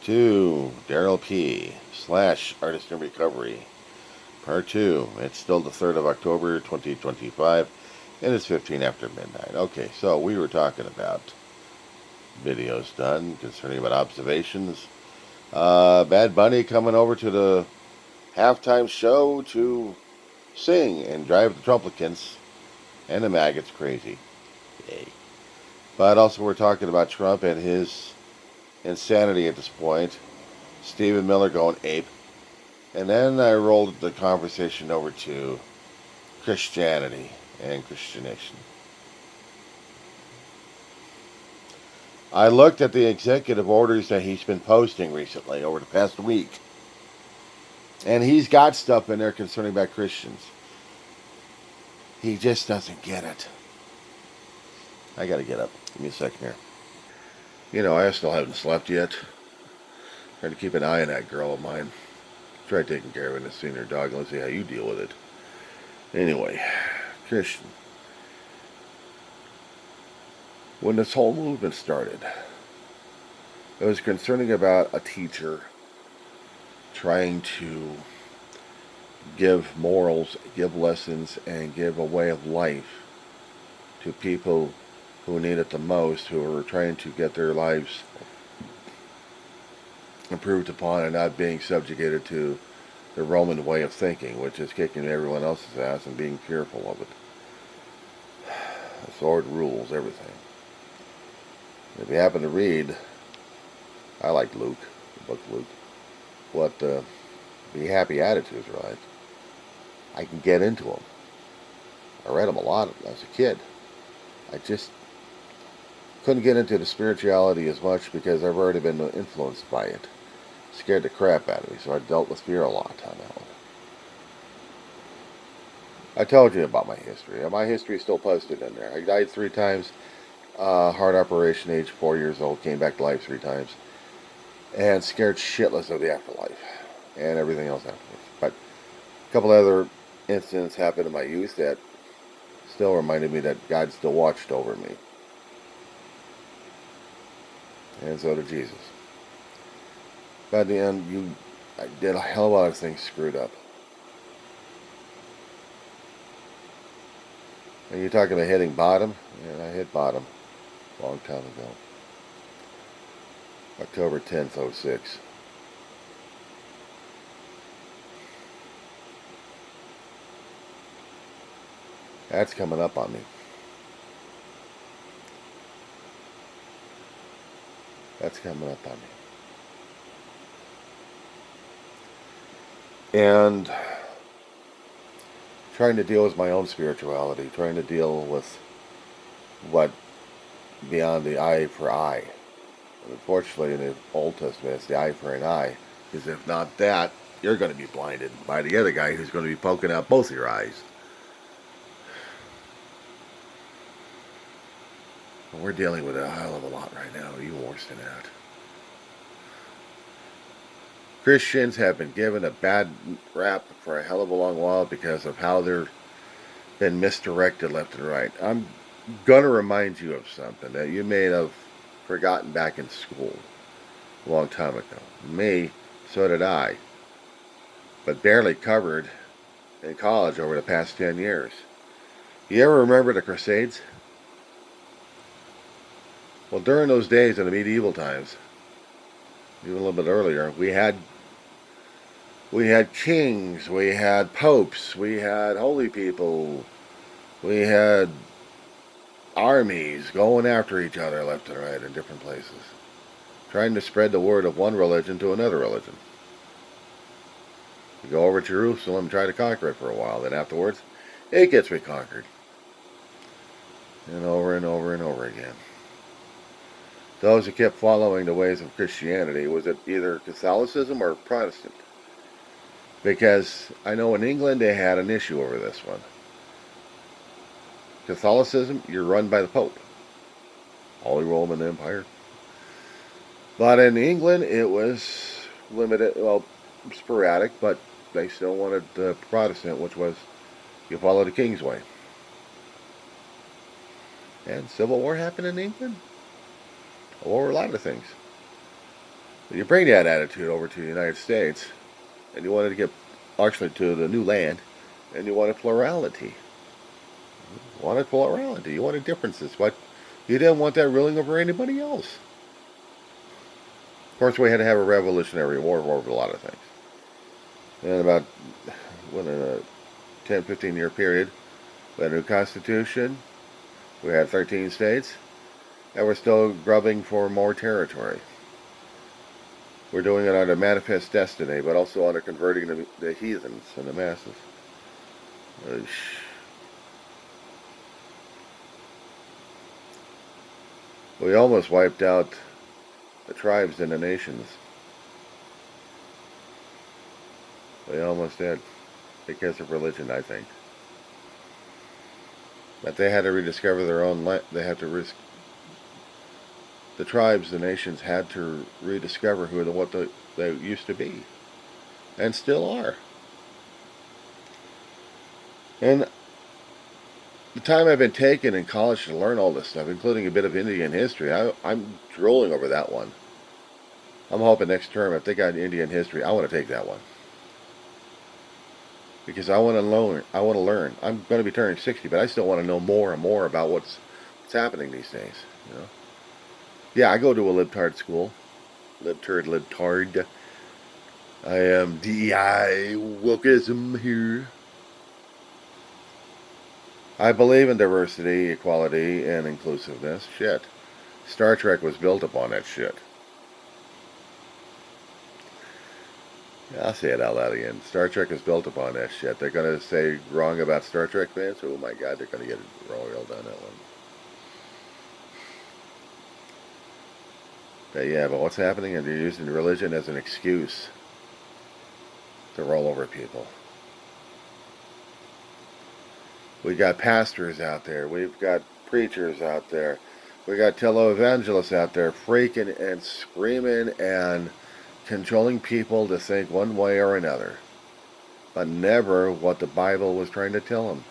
to Darryl P. / Artist in Recovery, Part 2. It's still the 3rd of October, 2025, and it's 15 after midnight. Okay, so we were talking about videos done concerning about observations. Bad Bunny coming over to the halftime show to sing and drive the Trumplicans and the maggots crazy. Yay. But also we're talking about Trump and his insanity at this point. Stephen Miller going ape. And then I rolled the conversation over to Christianity and Christianation. I looked at the executive orders that he's been posting recently over the past week. And he's got stuff in there concerning about Christians. He just doesn't get it. I gotta get up. Give me a second here. You know, I still haven't slept yet. Trying to keep an eye on that girl of mine. Try taking care of it and seeing her dog. Let's see how you deal with it. Anyway, Christian. When this whole movement started, it was concerning about a teacher trying to give morals, give lessons, and give a way of life to people who need it the most, who are trying to get their lives improved upon and not being subjugated to the Roman way of thinking, which is kicking everyone else's ass and being fearful of it. The sword rules everything. If you happen to read, I like Luke, the book of Luke, what the happy attitudes are like. I can get into them. I read them a lot as a kid. I just couldn't get into the spirituality as much because I've already been influenced by it. Scared the crap out of me, so I dealt with fear a lot on that one. I told you about my history. My history is still posted in there. I died 3 times. Heart operation, age 4 years old, came back to life 3 times. And scared shitless of the afterlife and everything else afterwards. But a couple other incidents happened in my youth that still reminded me that God still watched over me. And so did Jesus. But in the end, I did a hell of a lot of things screwed up. And you're talking about hitting bottom? Yeah, I hit bottom a long time ago. October 10th, 06. That's coming up on me. That's coming up on me. And trying to deal with my own spirituality, trying to deal with what beyond the eye for eye. And unfortunately, in the Old Testament, it's the eye for an eye, because if not that, you're going to be blinded by the other guy who's going to be poking out both your eyes. And we're dealing with a hell of a lot right now, even worse than that. Christians have been given a bad rap for a hell of a long while because of how they've been misdirected left and right. I'm going to remind you of something that you may have forgotten back in school a long time ago. Me, so did I, but barely covered in college over the past 10 years. You ever remember the Crusades? Well, during those days in the medieval times, even a little bit earlier, we had kings, we had popes, we had holy people, we had armies going after each other left and right in different places, trying to spread the word of one religion to another religion. You go over to Jerusalem and try to conquer it for a while, then afterwards, it gets reconquered. And over and over and over again. Those who kept following the ways of Christianity, was it either Catholicism or Protestant? Because I know in England they had an issue over this one. Catholicism, you're run by the Pope. Holy Roman Empire. But in England it was limited, well, sporadic, but they still wanted the Protestant, which was you follow the King's way. And Civil War happened in England? Over a lot of things. When you bring that attitude over to the United States, and you wanted to get actually to the new land, and you wanted plurality. You wanted plurality. You wanted differences, but you didn't want that ruling over anybody else. Of course, we had to have a revolutionary war over a lot of things. And about in a 10, 15-year period, we had a new constitution. We had 13 states, and we're still grubbing for more territory. We're doing it under manifest destiny, but also under converting the heathens and the masses. We almost wiped out the tribes and the nations. We almost did, because of religion, I think. But they had to rediscover their own land. The tribes, the nations had to rediscover what they used to be, and still are. And the time I've been taking in college to learn all this stuff, including a bit of Indian history, I'm drooling over that one. I'm hoping next term, if they got Indian history, I want to take that one. Because I want to learn. I'm going to be turning 60, but I still want to know more and more about what's happening these days. You know? Yeah, I go to a libtard school. Libtard. I am DEI wokeism here. I believe in diversity, equality, and inclusiveness. Shit. Star Trek was built upon that shit. I'll say it out loud again. Star Trek is built upon that shit. They're going to say wrong about Star Trek fans? Oh my god, they're going to get roiled on that one. But yeah, but what's happening is they're using religion as an excuse to roll over people. We got pastors out there. We've got preachers out there. We got televangelists out there freaking and screaming and controlling people to think one way or another, but never what the Bible was trying to tell them.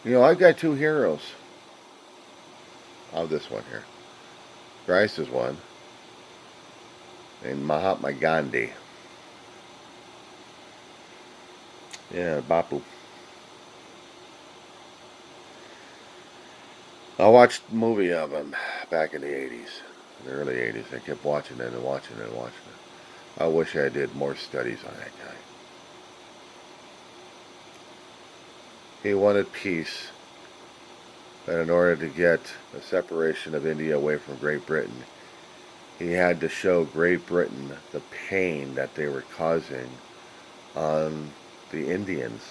You know, I've got two heroes. Of this one here. Christ is one, and Mahatma Gandhi. Yeah, Bapu. I watched a movie of him back in the 80s, the early 80s. I kept watching it and watching it and watching it. I wish I did more studies on that guy. He wanted peace, but in order to get a separation of India away from Great Britain, he had to show Great Britain the pain that they were causing on the Indians.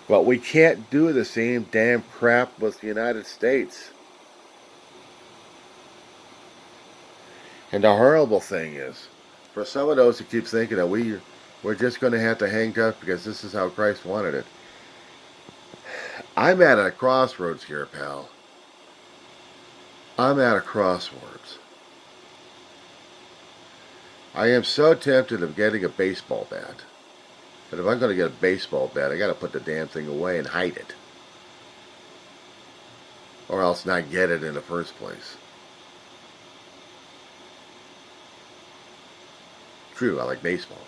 But we can't do the same damn crap with the United States. And the horrible thing is, for some of those who keep thinking that we're just going to have to hang tough because this is how Christ wanted it. I'm at a crossroads here, pal. I'm at a crossroads. I am so tempted of getting a baseball bat. But if I'm going to get a baseball bat, I got to put the damn thing away and hide it. Or else not get it in the first place. True, I like baseball.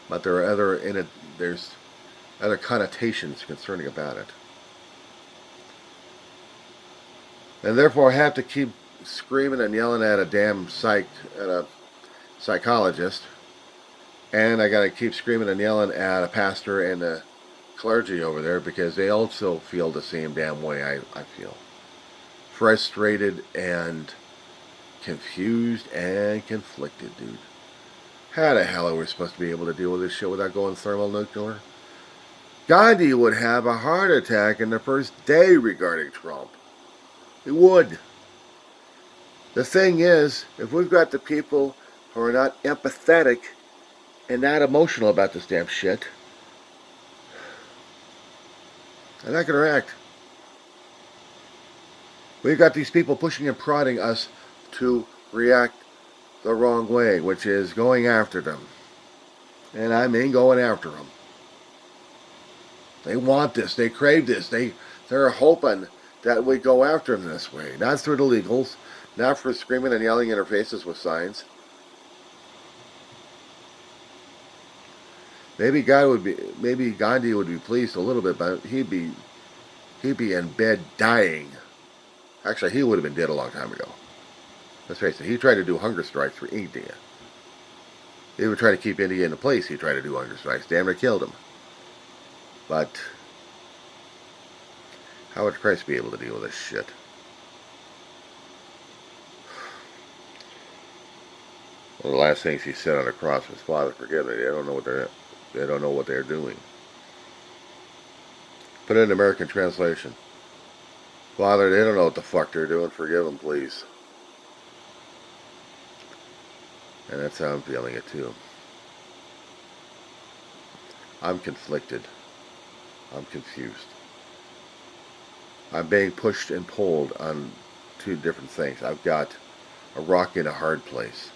But there are there's other connotations concerning about it. And therefore I have to keep screaming and yelling at a psychologist. And I got to keep screaming and yelling at a pastor and the clergy over there because they also feel the same damn way I feel. Frustrated and confused and conflicted, dude. How the hell are we supposed to be able to deal with this shit without going thermonuclear? Gandhi would have a heart attack in the first day regarding Trump. He would. The thing is, if we've got the people who are not empathetic and not emotional about this damn shit, they're not going to react. We've got these people pushing and prodding us to react the wrong way, which is going after them. And I mean going after them. They want this. They crave this. They're hoping that we go after them this way. Not through the legals, not for screaming and yelling in their faces with signs. Maybe Gandhi would be pleased a little bit, but he'd be in bed dying. Actually, he would have been dead a long time ago. Let's face it, he tried to do hunger strikes for India. They would try to keep India in place. He tried to do hunger strikes. Damn near killed him. But how would Christ be able to deal with this shit? One of the last things he said on the cross was, "Father, forgive me. They don't know what they're doing." Put it in American translation. Father, they don't know what the fuck they're doing. Forgive them, please. And that's how I'm feeling it too. I'm conflicted. I'm confused. I'm being pushed and pulled on two different things. I've got a rock in a hard place,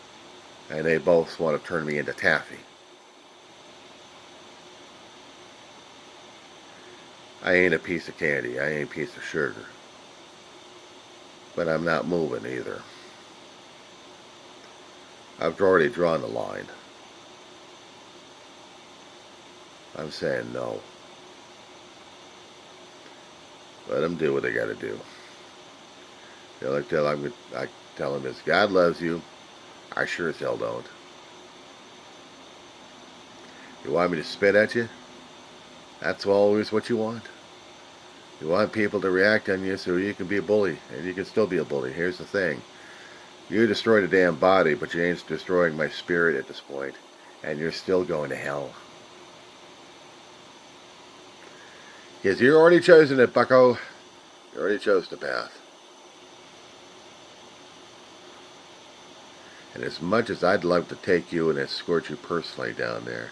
and they both want to turn me into taffy. I ain't a piece of candy. I ain't a piece of sugar. But I'm not moving either. I've already drawn the line. I'm saying no. Let them do what they got to do. I tell them is God loves you. I sure as hell don't. You want me to spit at you? That's always what you want. You want people to react on you so you can be a bully, and you can still be a bully. Here's the thing. You destroyed a damn body, but you ain't destroying my spirit at this point, and you're still going to hell. Because you already chosen it, bucko. You already chose the path. And as much as I'd love to take you and escort you personally down there,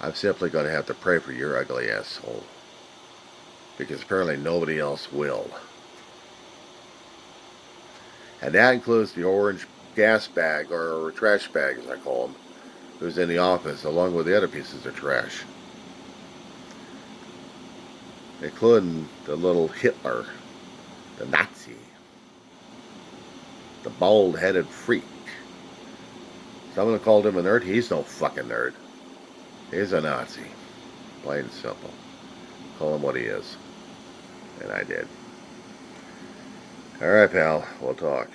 I'm simply going to have to pray for your ugly asshole. Because apparently nobody else will. And that includes the orange gas bag, or trash bag as I call them, who's in the office, along with the other pieces of trash. Including the little Hitler, the Nazi, the bald-headed freak. Someone called him a nerd. He's no fucking nerd. He's a Nazi. Plain and simple. Call him what he is. And I did. Alright, pal. We'll talk.